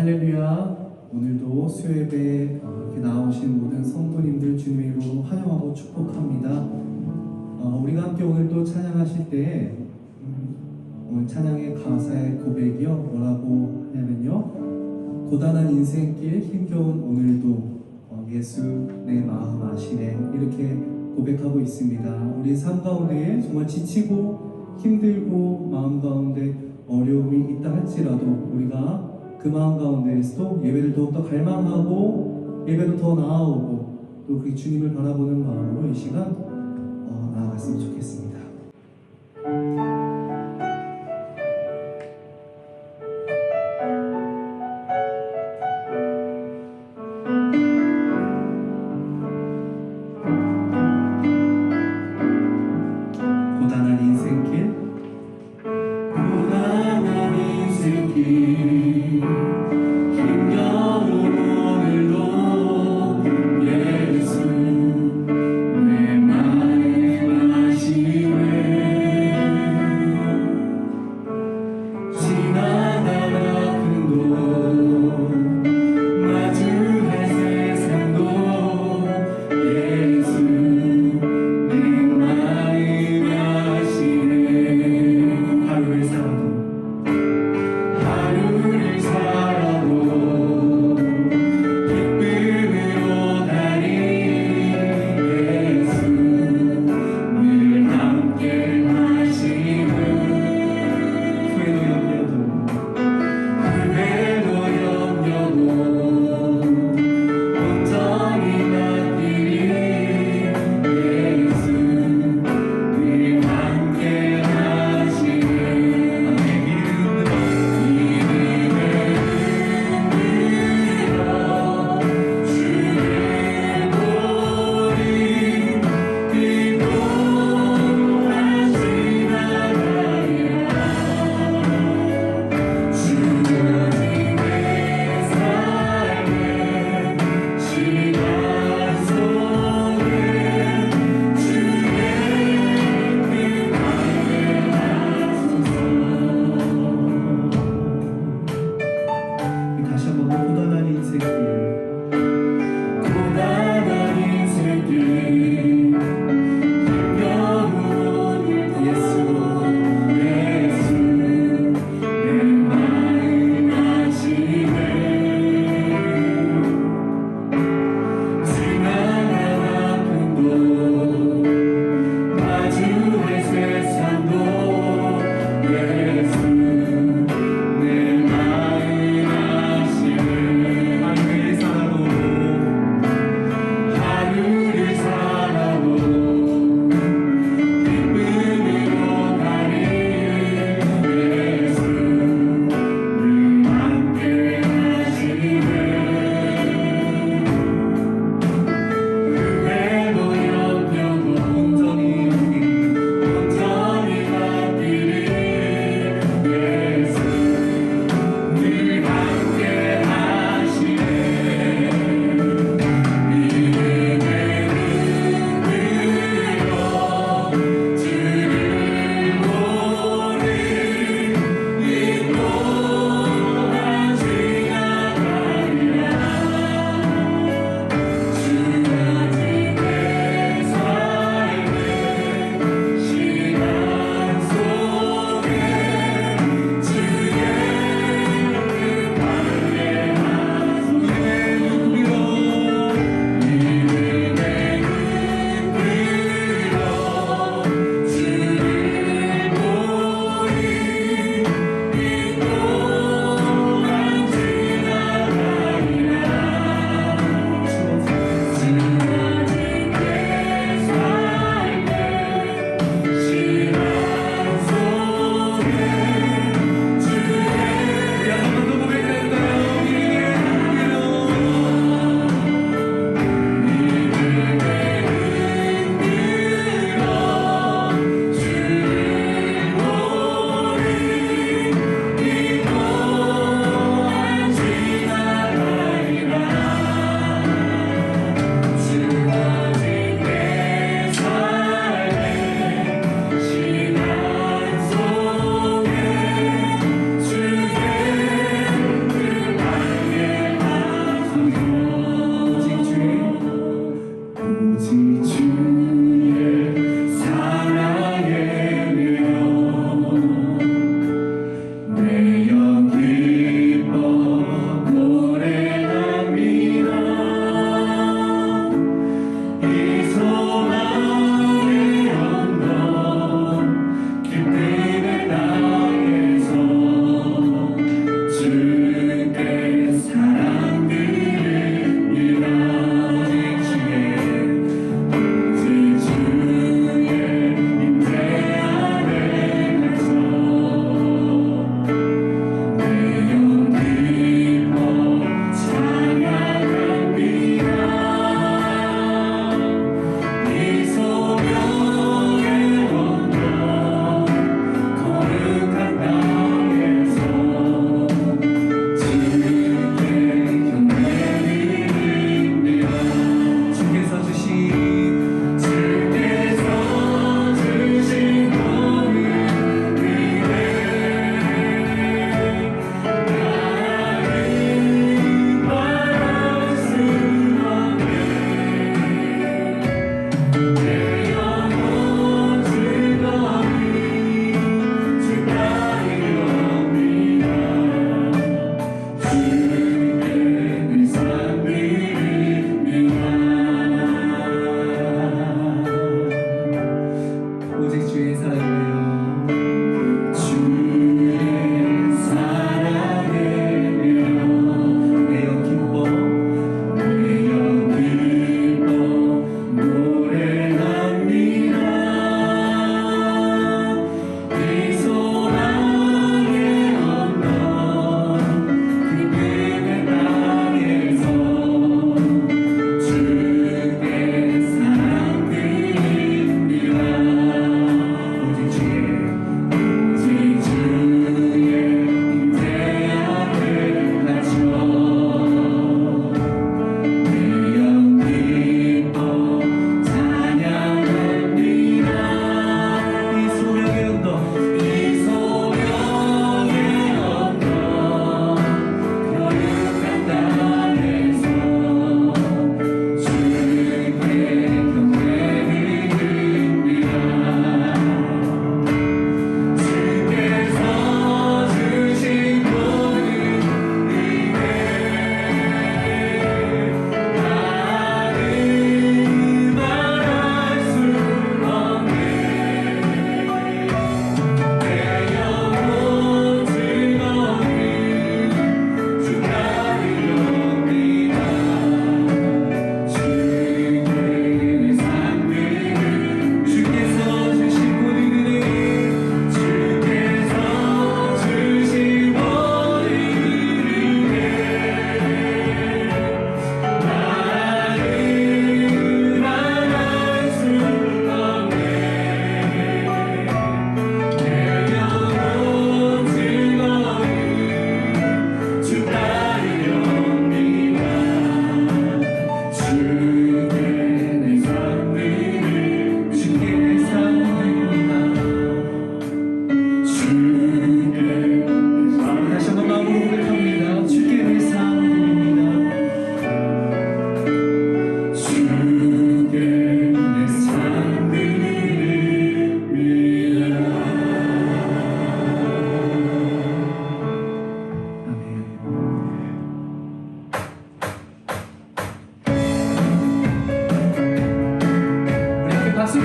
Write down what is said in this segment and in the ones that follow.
할렐루야. 오늘도 수요예배 이렇게 나오신 모든 성도님들 주님의 이름으로 환영하고 축복합니다. 우리가 함께 오늘도 찬양하실 때 오늘 찬양의 가사의 고백이요 뭐라고 하냐면요, 고단한 인생길 힘겨운 오늘도 예수 내 마음 아시네, 이렇게 고백하고 있습니다. 우리 삶 가운데 정말 지치고 힘들고 마음 가운데 어려움이 있다 할지라도 우리가 그 마음 가운데에서도 예배를 더욱더 갈망하고 예배도 더 나아오고 또 그 주님을 바라보는 마음으로 이 시간 나아갔으면 좋겠습니다. 고단한 인생길, 고단한 인생길 힘겨운 오늘도 예수 내 마음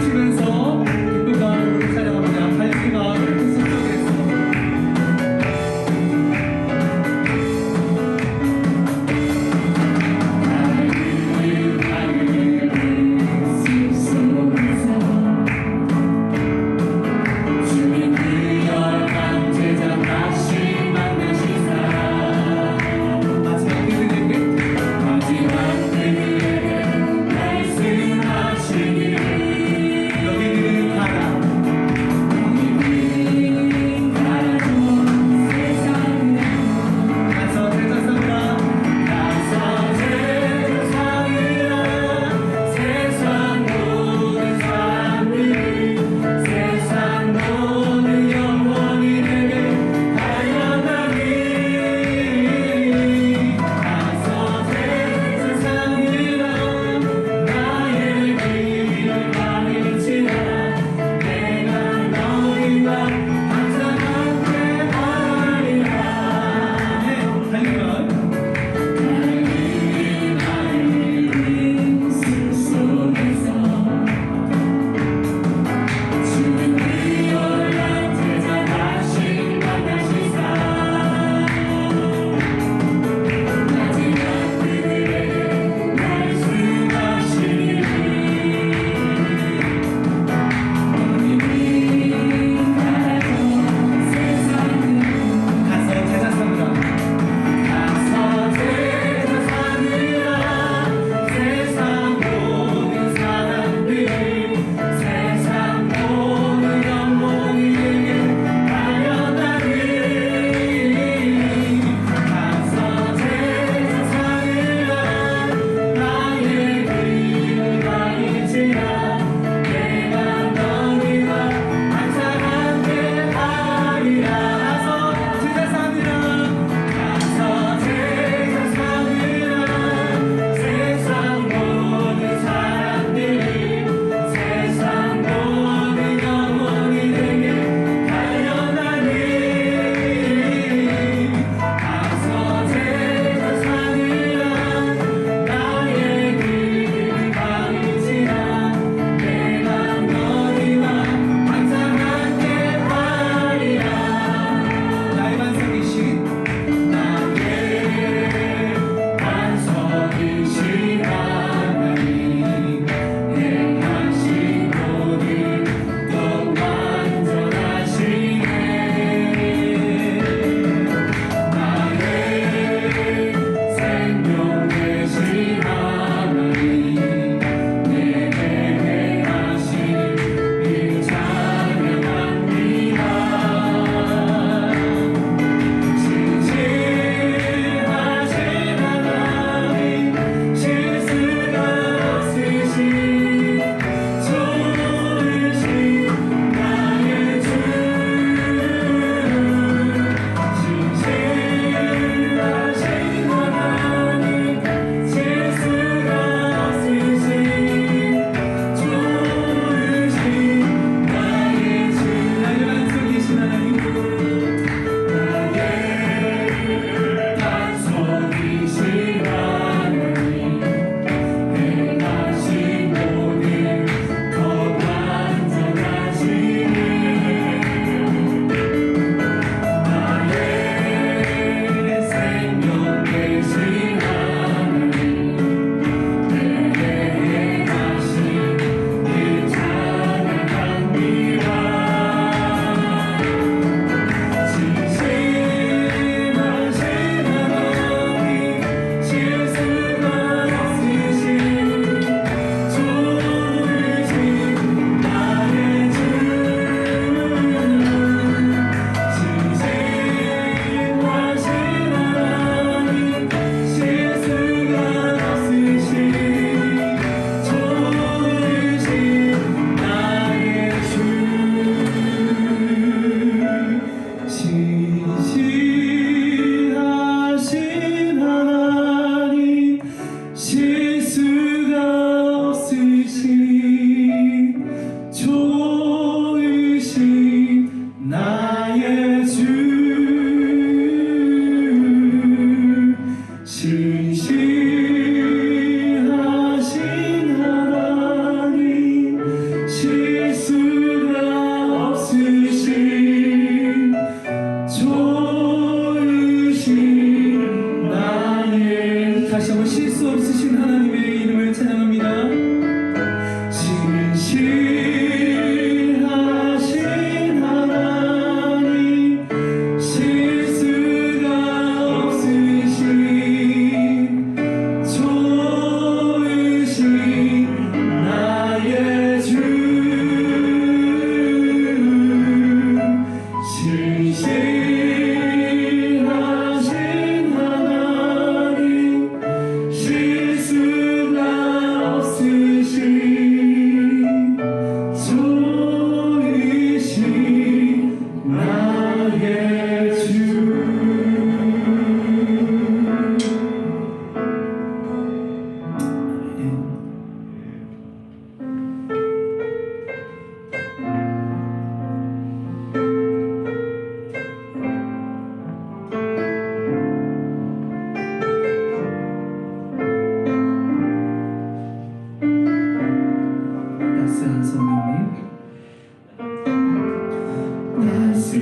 치면서 기쁜 마음으로 찬양합니다. 갈증 마음을 계속해서 마지막 그에게 말씀하시기를 너희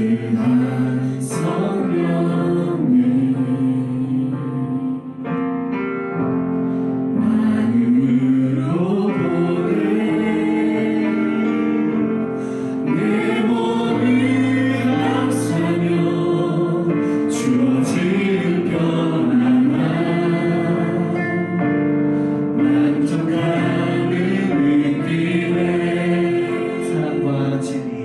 따스한 성령을 마음으로 보내 내 몸을 감싸며 주어지는 평안만 만족하는 느낌에 사랑과 진리에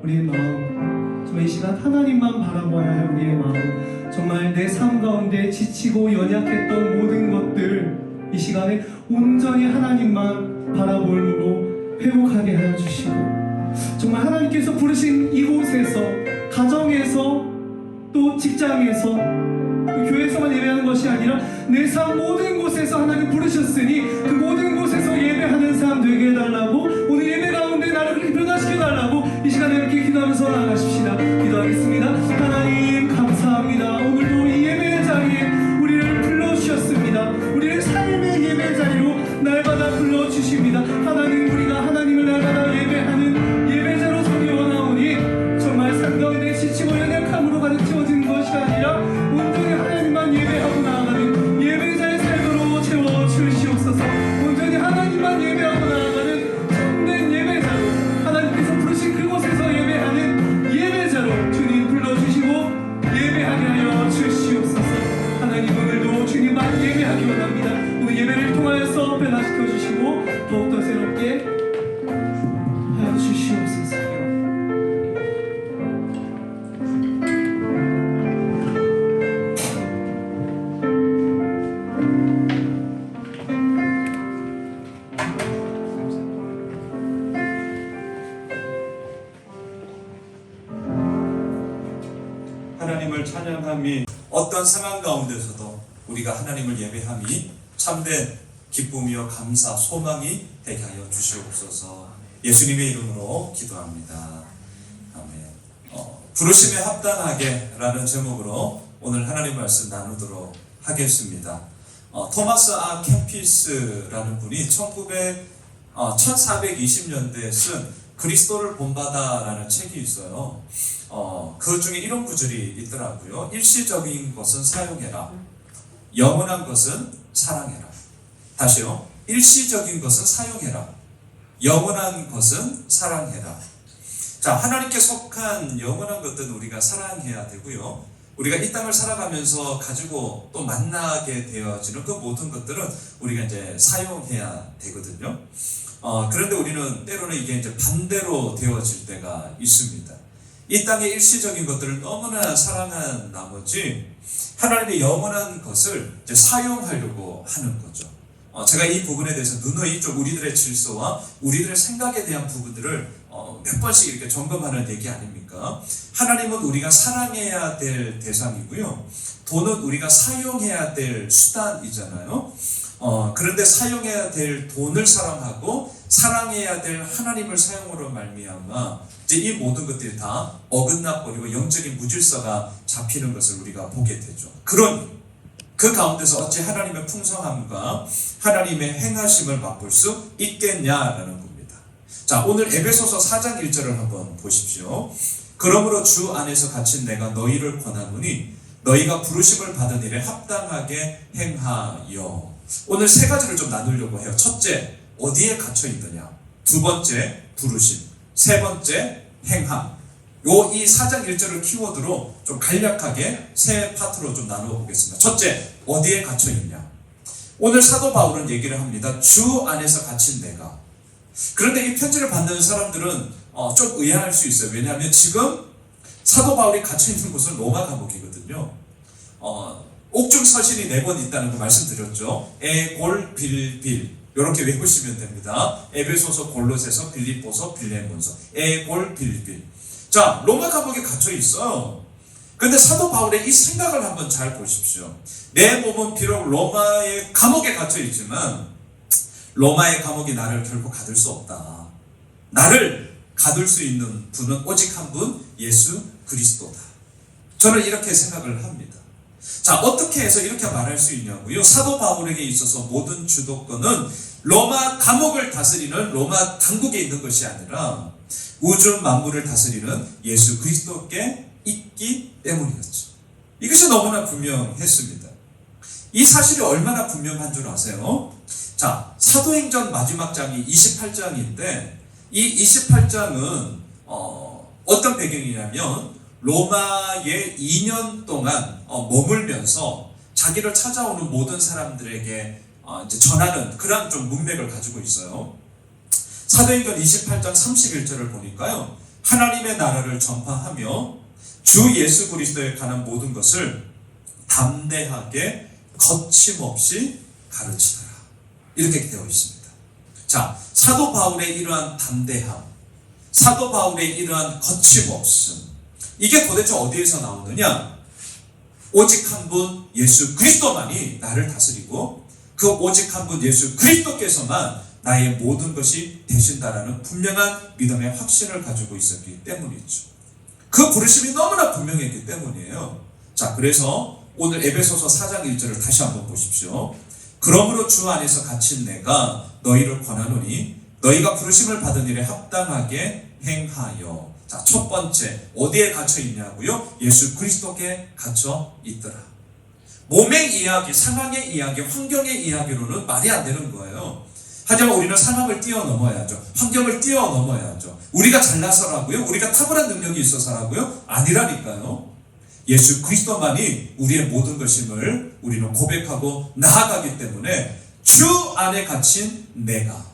우리의 마음, 정말 이 시간 하나님만 바라보아야 할 우리의 마음, 정말 내 삶 가운데 지치고 연약했던 모든 것들 이 시간에 온전히 하나님만 바라보므로 회복하게 하여 주시고, 정말 하나님께서 부르신 이곳에서, 가정에서, 또 직장에서, 교회에서만 예배하는 것이 아니라 내 삶 모든 곳에서 하나님 부르셨으니 그 모든 곳에서 예배하는 사람 되게 해달라고, 오늘 예배 가운데 나를 그렇게 변화시켜달라고 이 시간에 이렇게 기도하면서 나아가십시다. 기도하겠습니다. 하나님 감사합니다. 오늘도 이 예배 자리에 우리를 불러주셨습니다. 우리를 삶의 예배 자리로 날마다 불러주십니다. 하나님, 우리가 하나님을 날마다 예배하는 예배자로 서기 원하오니 정말 삶 가운데 지치고 연약함으로 가득 채워진 것이 아니라 온전히 하나님만 예배하고 나아가는 예배자의 삶으로 채워주시옵소서. 온전히 하나님만 예배하고 나아가는 참된 예배자로, 하나님께서 부르신 그곳에서 예배하는 예배자로 주님 불러주시고 예배하게 하여 주시옵소서. 하나님, 오늘도 주님만 예배하기 원합니다. 오늘 예배를 통하여서 변화시켜 주시고 더욱더 새롭게 하여 주시옵소서. 하나님을 찬양함이 어떤 상황 가운데서도 우리가 하나님을 예배함이 참된 기쁨이요 감사, 소망이 되게 하여 주시옵소서. 예수님의 이름으로 기도합니다. 아멘. 부르심에 합당하게 라는 제목으로 오늘 하나님 말씀 나누도록 하겠습니다. 토마스 아 캠피스라는 분이 1420년대에 쓴 그리스도를 본받아라는 책이 있어요. 그 중에 이런 구절이 있더라고요. 일시적인 것은 사용해라. 영원한 것은 사랑해라. 다시요. 일시적인 것은 사용해라. 영원한 것은 사랑해라. 자, 하나님께 속한 영원한 것들은 우리가 사랑해야 되고요. 우리가 이 땅을 살아가면서 가지고 또 만나게 되어지는 그 모든 것들은 우리가 이제 사용해야 되거든요. 그런데 우리는 때로는 이게 이제 반대로 되어질 때가 있습니다. 이 땅의 일시적인 것들을 너무나 사랑한 나머지 하나님의 영원한 것을 이제 사용하려고 하는 거죠. 제가 이 부분에 대해서 누누이 좀 우리들의 질서와 우리들의 생각에 대한 부분들을 몇 번씩 이렇게 점검하는 얘기 아닙니까? 하나님은 우리가 사랑해야 될 대상이고요. 돈은 우리가 사용해야 될 수단이잖아요. 그런데 사용해야 될 돈을 사랑하고 사랑해야 될 하나님을 사용으로 말미암아 이제 이 모든 것들이 다 어긋나 버리고 영적인 무질서가 잡히는 것을 우리가 보게 되죠. 그러니 그 가운데서 어찌 하나님의 풍성함과 하나님의 행하심을 맛볼 수 있겠냐라는 겁니다. 자, 오늘 에베소서 4장 1절을 한번 보십시오. 그러므로 주 안에서 갇힌 내가 너희를 권하노니 너희가 부르심을 받은 일에 합당하게 행하여. 오늘 세 가지를 좀 나누려고 해요. 첫째, 어디에 갇혀 있느냐. 두 번째, 부르심. 세 번째, 행함. 이 4장 1절을 키워드로 좀 간략하게 세 파트로 좀 나누어 보겠습니다. 첫째, 어디에 갇혀 있냐. 오늘 사도 바울은 얘기를 합니다. 주 안에서 갇힌 내가. 그런데 이 편지를 받는 사람들은 좀 의아할 수 있어요. 왜냐하면 지금 사도 바울이 갇혀 있는 곳은 로마 감옥이거든요. 옥중 서신이 4번 있다는 거 말씀드렸죠. 에골 빌빌 이렇게 외우시면 됩니다. 에베소서, 골로새서, 빌립보서, 빌레몬서. 에골 빌빌. 자, 로마 감옥에 갇혀 있어요. 그런데 사도 바울의 이 생각을 한번 잘 보십시오. 내 몸은 비록 로마의 감옥에 갇혀 있지만 로마의 감옥이 나를 결코 가둘 수 없다. 나를 가둘 수 있는 분은 오직 한 분, 예수 그리스도다. 저는 이렇게 생각을 합니다. 자, 어떻게 해서 이렇게 말할 수 있냐고요? 사도 바울에게 있어서 모든 주도권은 로마 감옥을 다스리는 로마 당국에 있는 것이 아니라 우주 만물을 다스리는 예수 그리스도께 있기 때문이었죠. 이것이 너무나 분명했습니다. 이 사실이 얼마나 분명한 줄 아세요? 자, 사도행전 마지막 장이 28장인데 이 28장은 어떤 배경이냐면 로마에 2년 동안 머물면서 자기를 찾아오는 모든 사람들에게 이제 전하는 그런 좀 문맥을 가지고 있어요. 사도행전 28장 31절을 보니까요. 하나님의 나라를 전파하며 주 예수 그리스도에 관한 모든 것을 담대하게 거침없이 가르치더라. 이렇게 되어 있습니다. 자, 사도 바울의 이러한 담대함, 사도 바울의 이러한 거침없음, 이게 도대체 어디에서 나오느냐? 오직 한 분 예수 그리스도만이 나를 다스리고 그 오직 한 분 예수 그리스도께서만 나의 모든 것이 되신다라는 분명한 믿음의 확신을 가지고 있었기 때문이죠. 그 부르심이 너무나 분명했기 때문이에요. 자, 그래서 오늘 에베소서 4장 1절을 다시 한번 보십시오. 그러므로 주 안에서 갇힌 내가 너희를 권하노니 너희가 부르심을 받은 일에 합당하게 행하여. 자, 첫 번째, 어디에 갇혀 있냐고요? 예수 그리스도께 갇혀 있더라. 몸의 이야기, 상황의 이야기, 환경의 이야기로는 말이 안 되는 거예요. 하지만 우리는 상황을 뛰어넘어야죠. 환경을 뛰어넘어야죠. 우리가 잘나서라고요? 우리가 탁월한 능력이 있어서라고요? 아니라니까요. 예수 그리스도만이 우리의 모든 것임을 우리는 고백하고 나아가기 때문에 주 안에 갇힌 내가,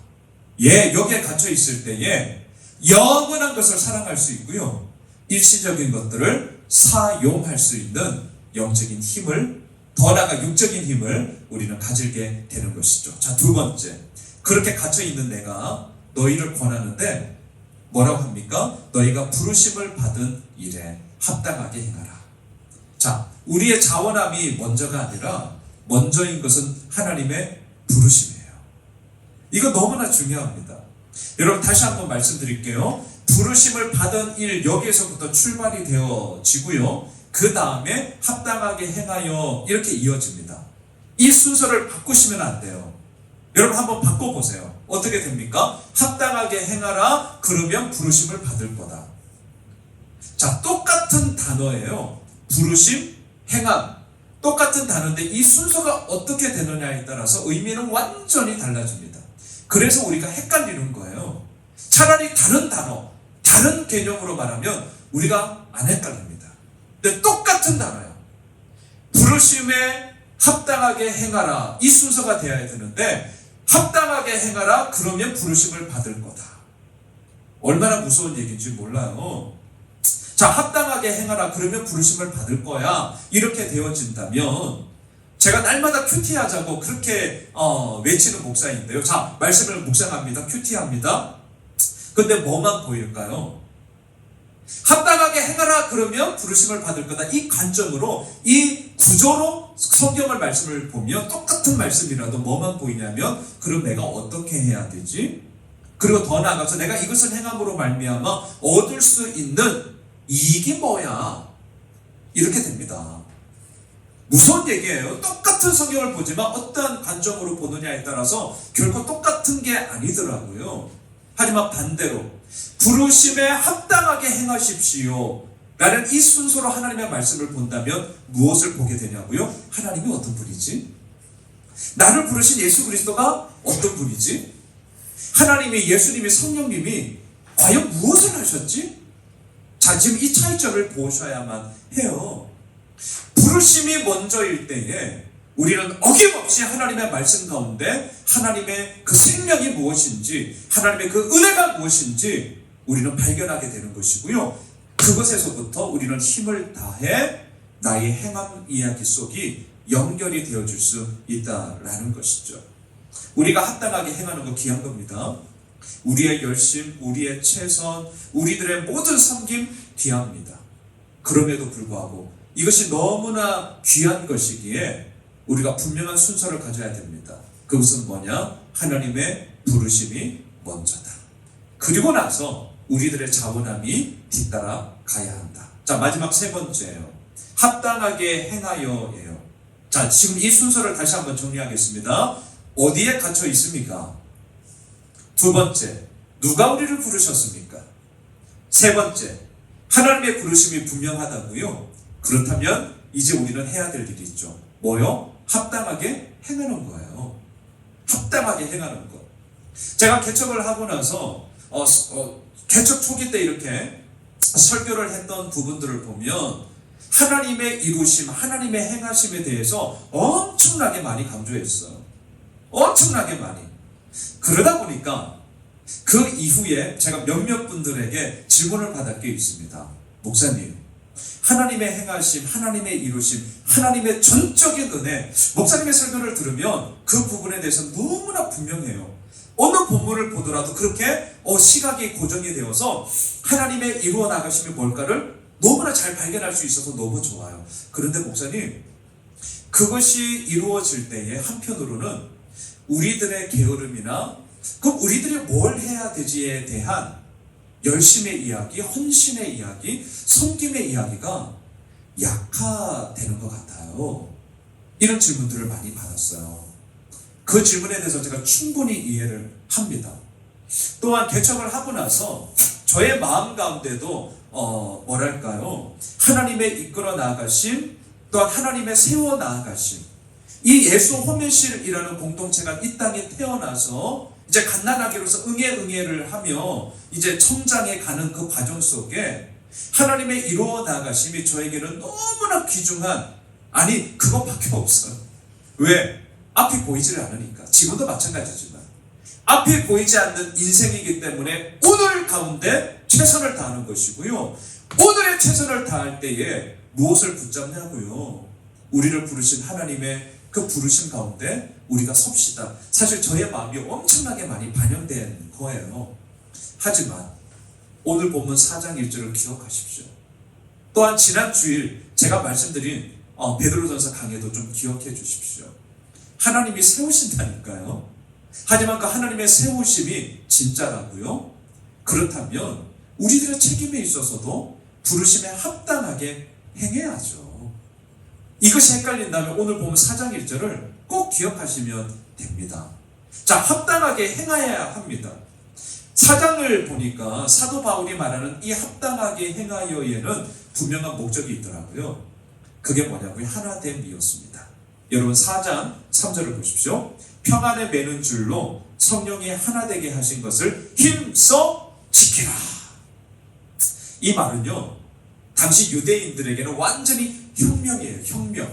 여기에 갇혀 있을 때에 영원한 것을 사랑할 수 있고요, 일시적인 것들을 사용할 수 있는 영적인 힘을, 더 나아가 육적인 힘을 우리는 가지게 되는 것이죠. 자, 두 번째, 그렇게 갇혀 있는 내가 너희를 권하는데 뭐라고 합니까? 너희가 부르심을 받은 일에 합당하게 행하라. 자, 우리의 자원함이 먼저가 아니라 먼저인 것은 하나님의 부르심이에요. 이거 너무나 중요합니다. 여러분, 다시 한번 말씀드릴게요. 부르심을 받은 일, 여기에서부터 출발이 되어지고요, 그 다음에 합당하게 행하여, 이렇게 이어집니다. 이 순서를 바꾸시면 안 돼요. 여러분, 한번 바꿔보세요. 어떻게 됩니까? 합당하게 행하라, 그러면 부르심을 받을 거다. 자, 똑같은 단어예요. 부르심, 행함, 똑같은 단어인데 이 순서가 어떻게 되느냐에 따라서 의미는 완전히 달라집니다. 그래서 우리가 헷갈리는 거예요. 차라리 다른 단어, 다른 개념으로 말하면 우리가 안 헷갈립니다. 근데 똑같은 단어예요. 부르심에 합당하게 행하라, 이 순서가 되어야 되는데 합당하게 행하라, 그러면 부르심을 받을 거다. 얼마나 무서운 얘기인지 몰라요. 자, 합당하게 행하라, 그러면 부르심을 받을 거야, 이렇게 되어진다면, 제가 날마다 큐티하자고 그렇게 외치는 목사인데요. 자, 말씀을 묵상합니다. 큐티합니다. 근데 뭐만 보일까요? 합당하게 행하라, 그러면 부르심을 받을 거다. 이 관점으로, 이 구조로 성경을 말씀을 보면 똑같은 말씀이라도 뭐만 보이냐면, 그럼 내가 어떻게 해야 되지? 그리고 더 나아가서 내가 이것을 행함으로 말미암아 얻을 수 있는 이익이 뭐야? 이렇게 됩니다. 무서운 얘기예요. 똑같은 성경을 보지만 어떠한 관점으로 보느냐에 따라서 결코 똑같은 게 아니더라고요. 하지만 반대로 부르심에 합당하게 행하십시오 라는 이 순서로 하나님의 말씀을 본다면 무엇을 보게 되냐고요? 하나님이 어떤 분이지? 나를 부르신 예수 그리스도가 어떤 분이지? 하나님이, 예수님이, 성령님이 과연 무엇을 하셨지? 자, 지금 이 차이점을 보셔야만 해요. 부르심이 먼저일 때에 우리는 어김없이 하나님의 말씀 가운데 하나님의 그 생명이 무엇인지, 하나님의 그 은혜가 무엇인지 우리는 발견하게 되는 것이고요, 그것에서부터 우리는 힘을 다해 나의 행함 이야기 속이 연결이 되어줄 수 있다라는 것이죠. 우리가 합당하게 행하는 거 귀한 겁니다. 우리의 열심, 우리의 최선, 우리들의 모든 섬김 귀합니다. 그럼에도 불구하고 이것이 너무나 귀한 것이기에 우리가 분명한 순서를 가져야 됩니다. 그것은 뭐냐? 하나님의 부르심이 먼저다. 그리고 나서 우리들의 자원함이 뒤따라 가야 한다. 자, 마지막 세 번째예요. 합당하게 행하여예요. 자, 지금 이 순서를 다시 한번 정리하겠습니다. 어디에 갇혀 있습니까? 두 번째, 누가 우리를 부르셨습니까? 세 번째, 하나님의 부르심이 분명하다고요? 그렇다면 이제 우리는 해야 될 일이 있죠. 뭐요? 합당하게 행하는 거예요. 합당하게 행하는 것. 제가 개척을 하고 나서 개척 초기 때 이렇게 설교를 했던 부분들을 보면 하나님의 이루심, 하나님의 행하심에 대해서 엄청나게 많이 강조했어요. 엄청나게 많이. 그러다 보니까 그 이후에 제가 몇몇 분들에게 질문을 받을 게 있습니다. 목사님, 하나님의 행하심, 하나님의 이루심, 하나님의 전적인 은혜, 목사님의 설교를 들으면 그 부분에 대해서 너무나 분명해요. 어느 본문을 보더라도 그렇게 시각이 고정이 되어서 하나님의 이루어 나가심이 뭘까를 너무나 잘 발견할 수 있어서 너무 좋아요. 그런데 목사님, 그것이 이루어질 때에 한편으로는 우리들의 게으름이나 그럼 우리들이 뭘 해야 되지에 대한 열심의 이야기, 헌신의 이야기, 섬김의 이야기가 약화되는 것 같아요. 이런 질문들을 많이 받았어요. 그 질문에 대해서 제가 충분히 이해를 합니다. 또한 개척을 하고 나서 저의 마음 가운데도 뭐랄까요, 하나님의 이끌어 나아가심, 또한 하나님의 세워 나아가심, 이 예수 호면실이라는 공동체가 이 땅에 태어나서 이제 갓난아기로서 응애를 하며 이제 성장해 가는 그 과정 속에 하나님의 이루어 나가심이 저에게는 너무나 귀중한, 아니 그것밖에 없어요. 왜? 앞이 보이지를 않으니까. 지금도 마찬가지지만 앞이 보이지 않는 인생이기 때문에 오늘 가운데 최선을 다하는 것이고요. 오늘의 최선을 다할 때에 무엇을 붙잡냐고요? 우리를 부르신 하나님의 그 부르심 가운데 우리가 섭시다. 사실 저의 마음이 엄청나게 많이 반영된 거예요. 하지만 오늘 본문 4장 1절을 기억하십시오. 또한 지난 주일 제가 말씀드린 베드로전서 강해도 좀 기억해 주십시오. 하나님이 세우신다니까요. 하지만 그 하나님의 세우심이 진짜라고요. 그렇다면 우리들의 책임에 있어서도 부르심에 합당하게 행해야죠. 이것이 헷갈린다면 오늘 보면 4장 1절을 꼭 기억하시면 됩니다. 자, 합당하게 행하여야 합니다. 4장을 보니까 사도 바울이 말하는 이 합당하게 행하여에는 분명한 목적이 있더라고요. 그게 뭐냐고요? 하나됨이었습니다. 여러분 4장 3절을 보십시오. 평안에 매는 줄로 성령이 하나 되게 하신 것을 힘써 지키라. 이 말은요, 당시 유대인들에게는 완전히 혁명이에요. 혁명.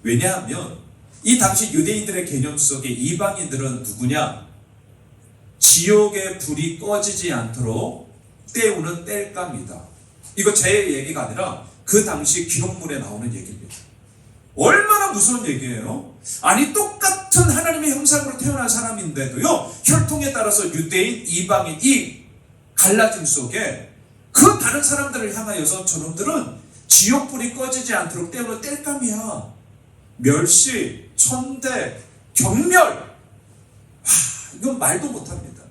왜냐하면 이 당시 유대인들의 개념 속에 이방인들은 누구냐? 지옥의 불이 꺼지지 않도록 때우는 땔감이다. 이거 제 얘기가 아니라 그 당시 기록물에 나오는 얘기입니다. 얼마나 무서운 얘기예요? 아니 똑같은 하나님의 형상으로 태어난 사람인데도요, 혈통에 따라서 유대인, 이방인 이 갈라짐 속에 그 다른 사람들을 향하여서 저놈들은 지옥불이 꺼지지 않도록 때우는 땔감이야. 멸시, 천대, 경멸. 이건 말도 못합니다.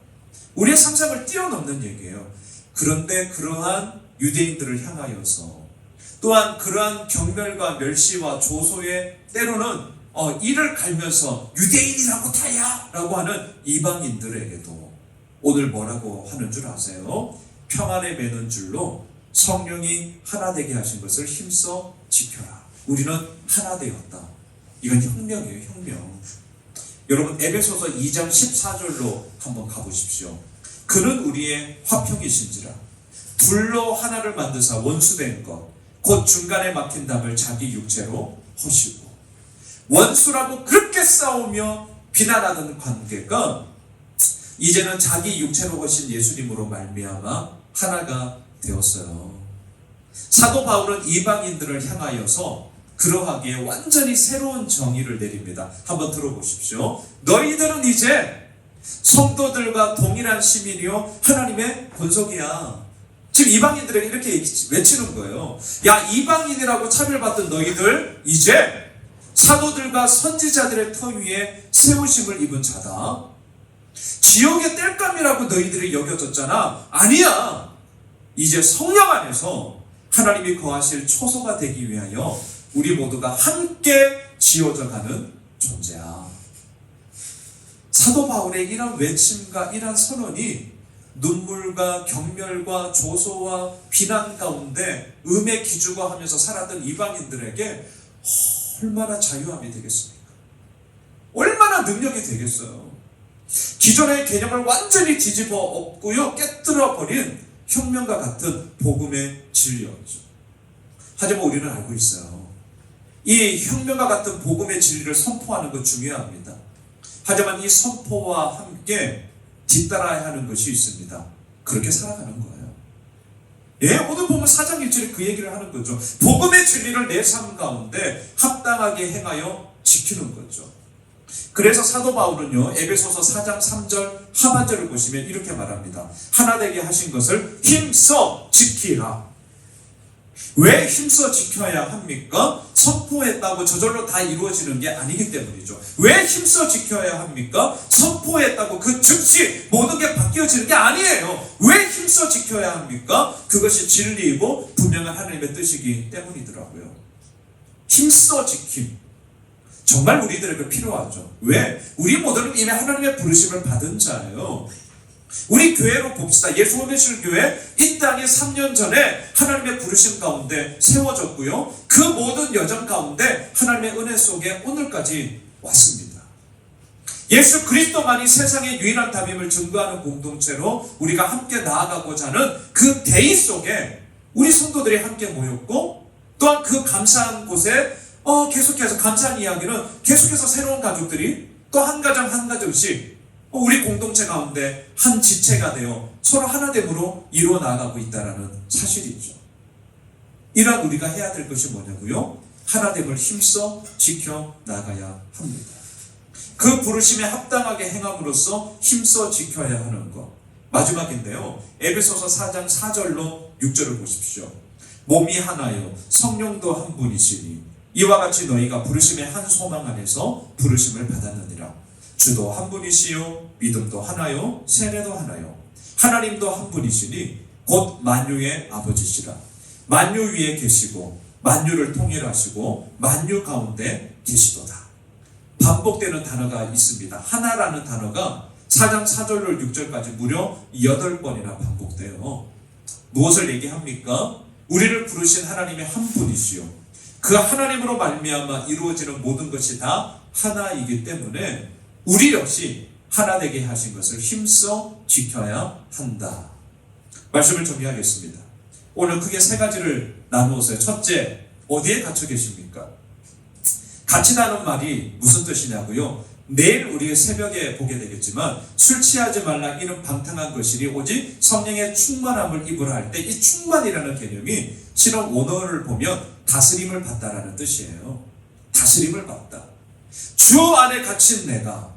우리의 상상을 뛰어넘는 얘기예요. 그런데 그러한 유대인들을 향하여서 또한 그러한 경멸과 멸시와 조소에 때로는 이를 갈면서 유대인이라고 타야 라고 하는 이방인들에게도 오늘 뭐라고 하는 줄 아세요? 평안에 매는 줄로 성령이 하나 되게 하신 것을 힘써 지켜라. 우리는 하나 되었다. 이건 혁명이에요. 혁명. 여러분 에베소서 2장 14절로 한번 가보십시오. 그는 우리의 화평이신지라 불로 하나를 만드사 원수된 것 곧 중간에 막힌 담을 자기 육체로 허시고, 원수라고 그렇게 싸우며 비난하는 관계가 이제는 자기 육체로 허신 예수님으로 말미암아 하나가 되었어요. 사도 바울은 이방인들을 향하여서 그러하기에 완전히 새로운 정의를 내립니다. 한번 들어보십시오. 너희들은 이제 성도들과 동일한 시민이요 하나님의 권속이야. 지금 이방인들에게 이렇게 외치는 거예요. 야, 이방인이라고 차별받던 너희들 이제 사도들과 선지자들의 터 위에 세우심을 입은 자다. 지옥의 땔감이라고 너희들이 여겨졌잖아. 아니야. 이제 성령 안에서 하나님이 거하실 초소가 되기 위하여 우리 모두가 함께 지어져 가는 존재야. 사도 바울의 이런 외침과 이런 선언이 눈물과 경멸과 조소와 비난 가운데 음에 기죽어하면서 살았던 이방인들에게 얼마나 자유함이 되겠습니까? 얼마나 능력이 되겠어요? 기존의 개념을 완전히 뒤집어 엎고요, 깨뜨려 버린 혁명과 같은 복음의 진리였죠. 하지만 우리는 알고 있어요. 이 혁명과 같은 복음의 진리를 선포하는 것 중요합니다. 하지만 이 선포와 함께 뒤따라야 하는 것이 있습니다. 그렇게 살아가는 거예요. 예, 오늘 보면 4장 1절에 그 얘기를 하는 거죠. 복음의 진리를 내 삶 가운데 합당하게 행하여 지키는 거죠. 그래서 사도 바울은요, 에베소서 4장 3절 하반절을 보시면 이렇게 말합니다. 하나 되게 하신 것을 힘써 지키라. 왜 힘써 지켜야 합니까? 선포했다고 저절로 다 이루어지는 게 아니기 때문이죠. 왜 힘써 지켜야 합니까? 선포했다고 그 즉시 모든 게 바뀌어지는 게 아니에요. 왜 힘써 지켜야 합니까? 그것이 진리이고 분명한 하나님의 뜻이기 때문이더라고요. 힘써 지킴. 정말 우리들에게 필요하죠. 왜? 우리 모두는 이미 하나님의 부르심을 받은 자예요. 우리 교회로 봅시다. 예수원의실 교회 이 땅에 3년 전에 하나님의 부르심 가운데 세워졌고요. 그 모든 여정 가운데 하나님의 은혜 속에 오늘까지 왔습니다. 예수 그리스도만이 세상의 유일한 답임을 증거하는 공동체로 우리가 함께 나아가고자 하는 그 대의 속에 우리 성도들이 함께 모였고, 또한 그 감사한 곳에 계속해서 감사한 이야기는 계속해서 새로운 가족들이 또 한 가정 한 가정씩 우리 공동체 가운데 한 지체가 되어 서로 하나됨으로 이루어 나가고 있다는 사실이죠. 이러한 우리가 해야 될 것이 뭐냐고요? 하나됨을 힘써 지켜 나가야 합니다. 그 부르심에 합당하게 행함으로써 힘써 지켜야 하는 것. 마지막인데요. 에베소서 4장 4절로 6절을 보십시오. 몸이 하나요 성령도 한 분이시니 이와 같이 너희가 부르심의 한 소망 안에서 부르심을 받았느니라. 주도 한 분이시요 믿음도 하나요 세례도 하나요 하나님도 한 분이시니 곧 만유의 아버지시라. 만유 위에 계시고 만유를 통일하시고 만유 가운데 계시도다. 반복되는 단어가 있습니다. 하나라는 단어가 4장 4절로 6절까지 무려 8번이나 반복돼요. 무엇을 얘기합니까? 우리를 부르신 하나님의 한 분이시요 그 하나님으로 말미암아 이루어지는 모든 것이 다 하나이기 때문에 우리 역시 하나 되게 하신 것을 힘써 지켜야 한다. 말씀을 정리하겠습니다. 오늘 크게 세 가지를 나누었어요. 첫째, 어디에 갇혀 계십니까? 갇히다는 말이 무슨 뜻이냐고요? 내일 우리 새벽에 보게 되겠지만 술 취하지 말라 이는 방탕한 것이니 오직 성령의 충만함을 입으라 할 때 이 충만이라는 개념이 실은 원어를 보면 다스림을 받다라는 뜻이에요. 다스림을 받다. 주 안에 갇힌 내가,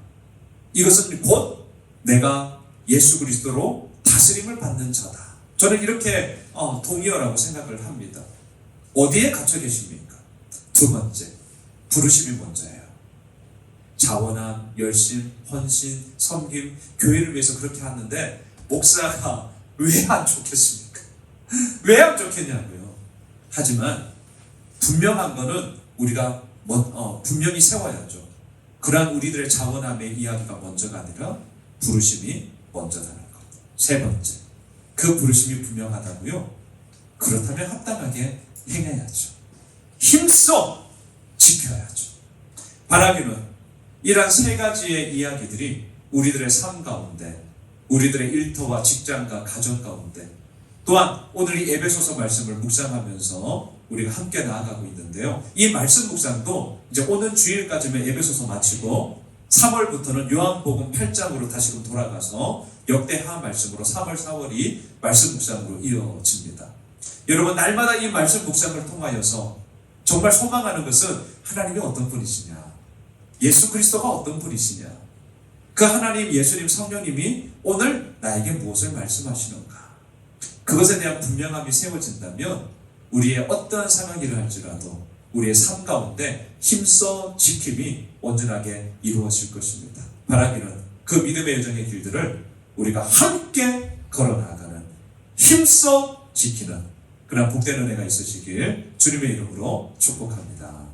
이것은 곧 내가 예수 그리스도로 다스림을 받는 자다. 저는 이렇게 동의어라고 생각을 합니다. 어디에 갇혀 계십니까? 두 번째, 부르심이 먼저예요. 자원함, 열심, 헌신, 섬김, 교회를 위해서 그렇게 하는데 목사가 왜 안 좋겠습니까? 왜 안 좋겠냐고요. 하지만 분명한 거는 우리가 분명히 세워야죠. 그러한 우리들의 자원함의 이야기가 먼저가 아니라 부르심이 먼저라는 것. 세 번째, 그 부르심이 분명하다고요? 그렇다면 합당하게 행해야죠. 힘써 지켜야죠. 바라기는 이러한 세 가지의 이야기들이 우리들의 삶 가운데, 우리들의 일터와 직장과 가정 가운데, 또한 오늘 이 에베소서 말씀을 묵상하면서 우리가 함께 나아가고 있는데요. 이 말씀 묵상도 이제 오는 주일까지면 에베소서 마치고 3월부터는 요한복음 8장으로 다시금 돌아가서 역대하 말씀으로 3월, 4월이 말씀 묵상으로 이어집니다. 여러분, 날마다 이 말씀 묵상을 통하여서 정말 소망하는 것은 하나님이 어떤 분이시냐, 예수 그리스도가 어떤 분이시냐, 그 하나님, 예수님, 성령님이 오늘 나에게 무엇을 말씀하시는가, 그것에 대한 분명함이 세워진다면 우리의 어떠한 상황이라 할지라도 우리의 삶 가운데 힘써 지킴이 온전하게 이루어질 것입니다. 바라기는 그 믿음의 여정의 길들을 우리가 함께 걸어나가는, 힘써 지키는 그런 복된 은혜가 있으시길 주님의 이름으로 축복합니다.